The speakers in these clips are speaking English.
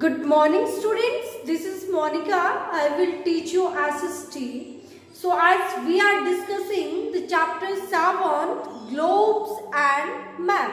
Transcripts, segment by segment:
Good morning students, this is Monica. I will teach you SST. So as we are discussing the chapter 7 globes and map.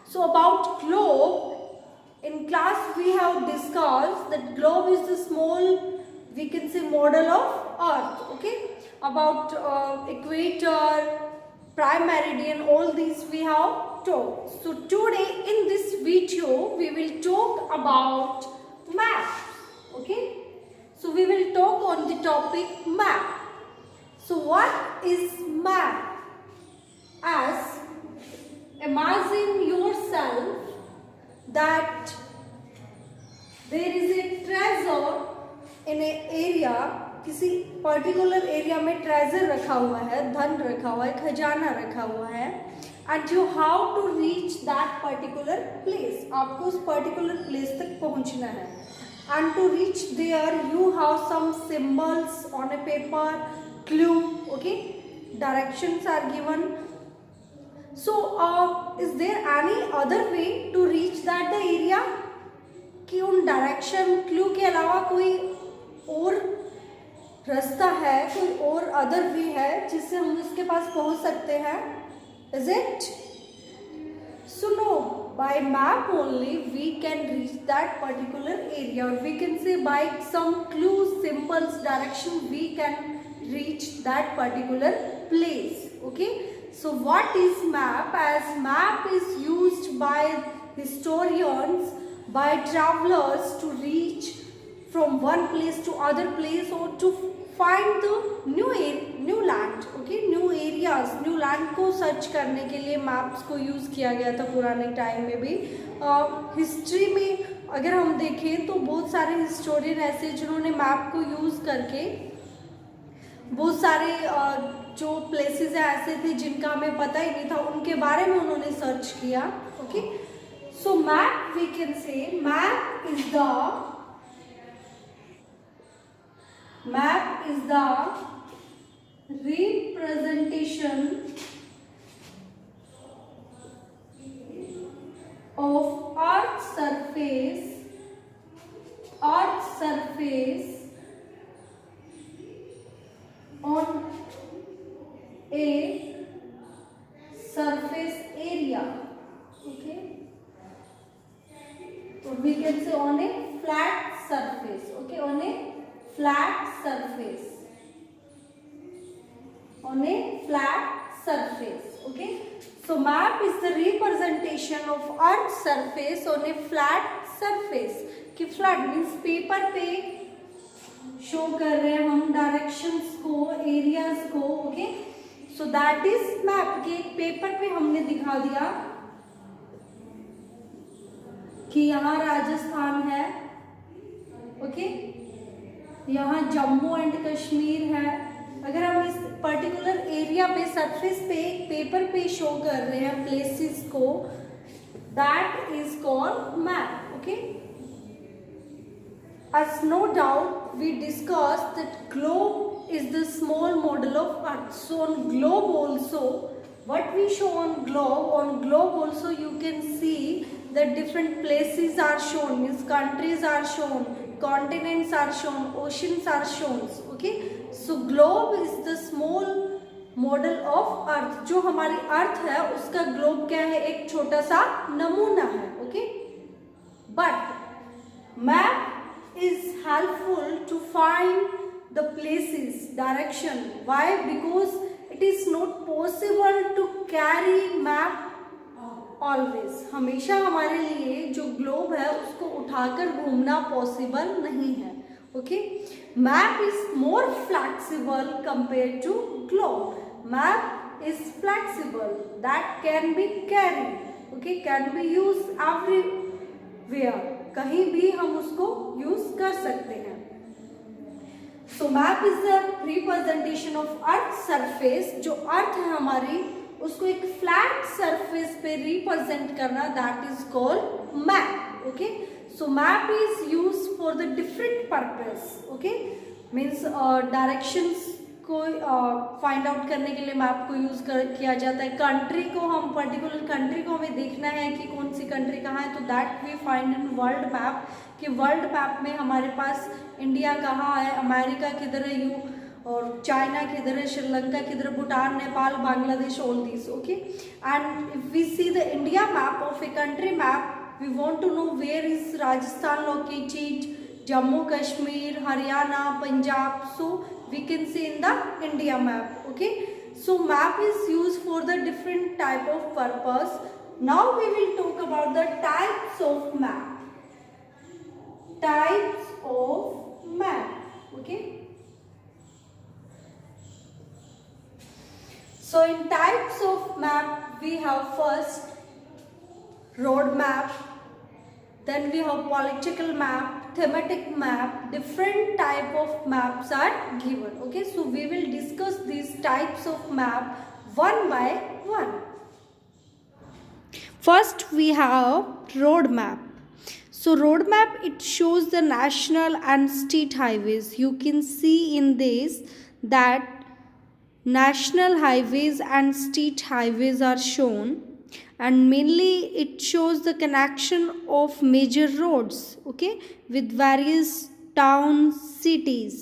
So about globe, in class we have discussed that globe is the small, we can say, model of earth, okay. About equator, prime meridian, all these we have talked. So today in this video we will talk about maps, okay. So we will talk on the topic map. So what is map? As imagine yourself that there is a treasure in a area, किसी particular area में treasure रखा हुआ है, धन रखा हुआ है, खजाना रखा हुआ है, and you how to reach that particular place. आपको उस पर्टिकुलर प्लेस तक पहुंचना है. And to reach there you have some symbols on a paper, clue, okay, directions are given. So is there any other way to reach that the area? कि उन direction clue के अलावा कोई और रास्ता है, कोई और अदर वे है जिससे हम उसके पास पहुंच सकते हैं? Is it? So no, by map only we can reach that particular area, और we can say by some clues, symbols, direction we can reach that particular place, okay. So what is map? As map is used बाय historians, by travelers to reach from one place to other place, or to find the new land, okay, new areas, new land को search करने के लिए maps को use किया गया था पुराने टाइम में भी. हिस्ट्री में अगर हम देखें तो बहुत सारे हिस्टोरियन ऐसे जिन्होंने मैप को यूज़ करके बहुत सारे जो प्लेसेस हैं ऐसे थे जिनका हमें पता ही नहीं था, उनके बारे में उन्होंने सर्च किया, okay. So map, we can say map is the representation of Earth's surface on a surface area, okay. So we can say on a flat surface, okay, on a flat surface, on a flat surface, okay. So map is the representation of Earth's surface on a flat surface. कि flat means paper पे show कर रहे हैं हम directions को, areas को, okay. So that is map. के paper पे हमने दिखा दिया कि यहाँ राजस्थान है, ओके, यहाँ जम्मू एंड कश्मीर है. अगर हम इस पर्टिकुलर एरिया पे सरफेस पे एक पेपर पे शो कर रहे हैं प्लेसेस को, that is called map, okay. As no doubt we discussed that globe is the small model of Earth. So on globe also, what we show on globe also you can see that different places are shown, means countries are shown, continents are shown, oceans are shown, okay. So globe is the small model of earth. जो हमारी अर्थ है उसका globe क्या है? एक छोटा सा नमूना है, okay. But map is helpful to find the places, direction. Why? Because it is not possible to carry map always. हमेशा हमारे लिए जो ग्लोब है उसको उठाकर घूमना पॉसिबल नहीं है, okay. Map is more flexible compare to globe. Map is flexible, that can be carry, okay, can be use everywhere. कहीं भी हम उसको यूज कर सकते हैं. So map is the representation of earth surface. जो अर्थ है हमारी उसको एक फ्लैट सरफेस पे रिप्रेजेंट करना, that is called map, okay. So map is use for the different purpose, okay. Means directions को फाइंड आउट करने के लिए मैप को यूज़ किया जाता है। कंट्री को, हम पर्टिकुलर कंट्री को हमें देखना है कि कौन सी कंट्री कहाँ है, तो that we find in world map, कि वर्ल्ड मैप में हमारे पास इंडिया कहाँ है, अमेरिका किधर है, और चाइना किधर है, श्रीलंका किधर है, Bhutan, Nepal, Bangladesh, all this, okay. And if we see the India map of a country map, we want to know where is Rajasthan located, Jammu Kashmir, Haryana, Punjab, so we can see in the India map, okay. So map is used for the different type of purpose. Now we will talk about the types of map. Types of map, okay. So in types of map we have first road map, then we have political map, thematic map, different type of maps are given, okay. So we will discuss these types of map one by one. First we have road map. So road map, it shows the national and state highways. You can see in this that national highways and state highways are shown, and mainly it shows the connection of major roads, okay, with various towns, cities.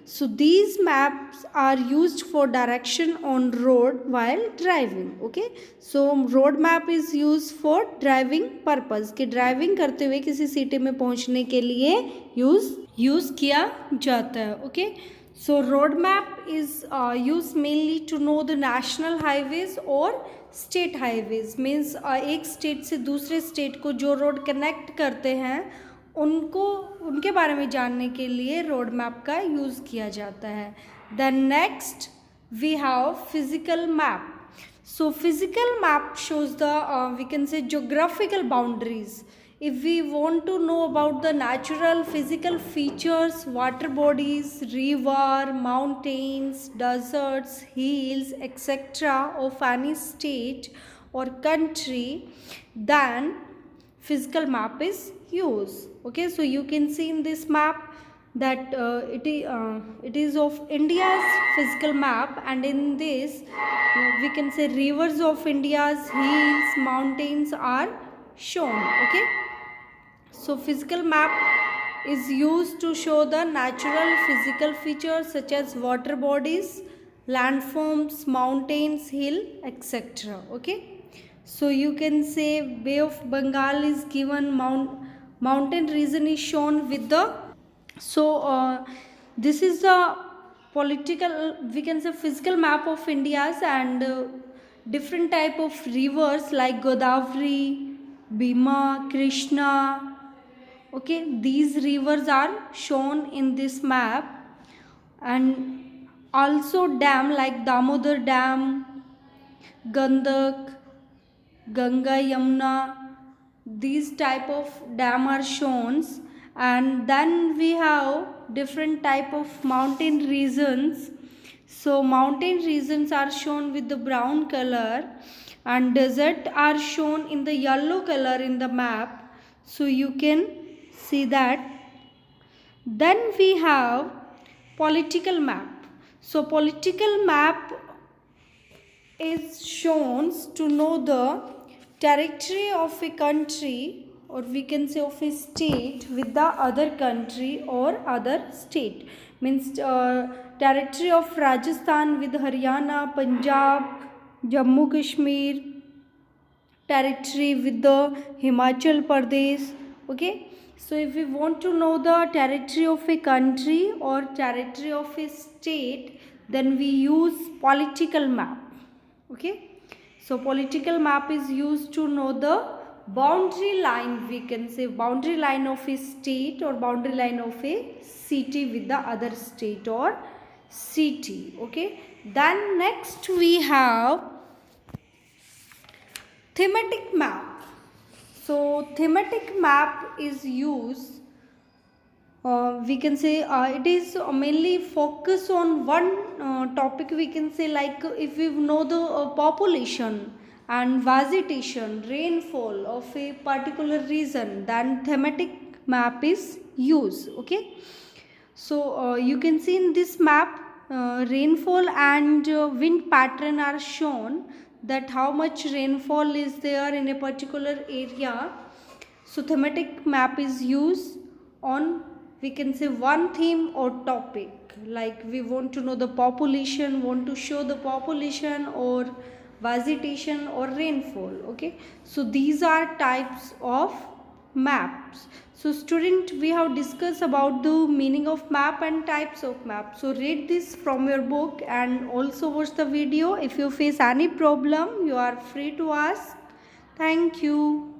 So these maps are used for direction on road while driving, okay. So road map is used for driving purpose, कि driving करते हुए किसी city में पहुंचने के लिए use किया जाता है, okay. So road map is used mainly to know the national highways or state highways, means एक स्टेट से दूसरे स्टेट को जो रोड कनेक्ट करते हैं उनके बारे में जानने के लिए रोड मैप का यूज़ किया जाता है। Then next we have physical map. So physical map shows the we can say geographical boundaries. If we want to know about the natural physical features, water bodies, river, mountains, deserts, hills, etc. of any state or country, then physical map is used. Okay, so you can see in this map that it is of India's physical map, and in this we can say rivers of India's hills, mountains are shown. Okay. So physical map is used to show the natural physical features such as water bodies, landforms, mountains, hill, etc. Okay. So you can say Bay of Bengal is given, mountain region is shown with the, so this is the political, we can say physical map of India's, and different type of rivers like Godavari, Bhima, Krishna. Okay, these rivers are shown in this map, and also dam like Damodar Dam, Gandak, Ganga, Yamuna, these type of dam are shown. And then we have different type of mountain regions. So mountain regions are shown with the brown color, and desert are shown in the yellow color in the map, so you can see that. Then we have political map. So political map is shown to know the territory of a country, or we can say of a state, with the other country or other state. Means territory of Rajasthan with Haryana, Punjab, Jammu Kashmir, territory with the Himachal Pradesh. Okay. So if we want to know the territory of a country or territory of a state, then we use political map. Okay. So political map is used to know the boundary line, we can say boundary line of a state or boundary line of a city with the other state or city. Okay. Then next we have thematic map. So thematic map is used, we can say it is mainly focus on one topic, we can say, like if we know the population and vegetation, rainfall of a particular region, then thematic map is used. Okay. So you can see in this map rainfall and wind pattern are shown, that how much rainfall is there in a particular area. So thematic map is used on, we can say, one theme or topic, like we want to know the population, want to show the population or vegetation or rainfall. Okay, so these are types of maps. So student, we have discussed about the meaning of map and types of map. So read this from your book and also watch the video. If you face any problem, you are free to ask. Thank you.